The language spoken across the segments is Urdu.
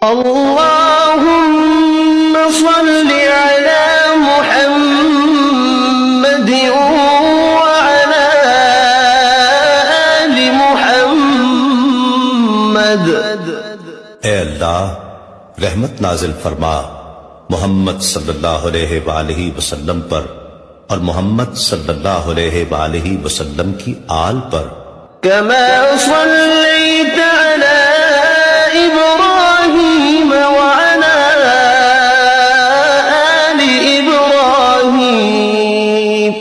اللهم صل على محمد وعلى آل محمد۔ اے اللہ رحمت نازل فرما محمد صلی اللہ علیہ وآلہ وسلم پر اور محمد صلی اللہ علیہ وآلہ وسلم کی آل پر۔ كما صليت على إبراهيم وعلى آل إبراهيم،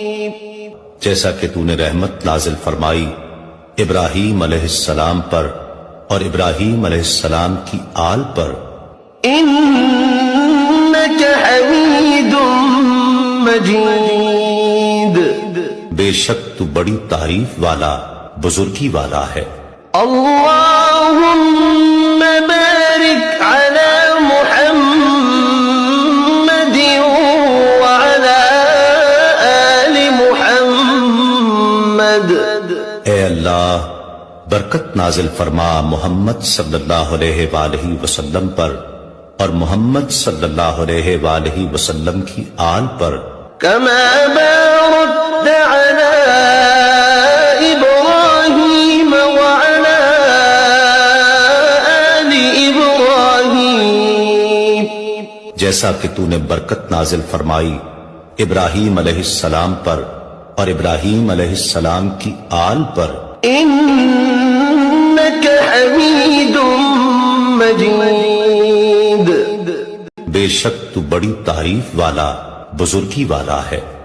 جیسا کہ تو نے رحمت نازل فرمائی ابراہیم علیہ السلام پر اور ابراہیم علیہ السلام کی آل پر۔ إنك حميد مجيد، بے شک تو بڑی تعریف والا بزرگی والا ہے۔ اللهم بارك على محمد وعلى آل محمد۔ اے اللہ برکت نازل فرما محمد صلی اللہ علیہ وآلہ وسلم پر اور محمد صلی اللہ علیہ وآلہ وسلم کی آل پر۔ كما باركت على إبراهيم وعلى آل إبراهيم، جیسا کہ تو نے برکت نازل فرمائی ابراہیم علیہ السلام پر اور ابراہیم علیہ السلام کی آل پر۔ إنك حميد مجيد، بے شک تو بڑی تعریف والا بزرگی والا ہے۔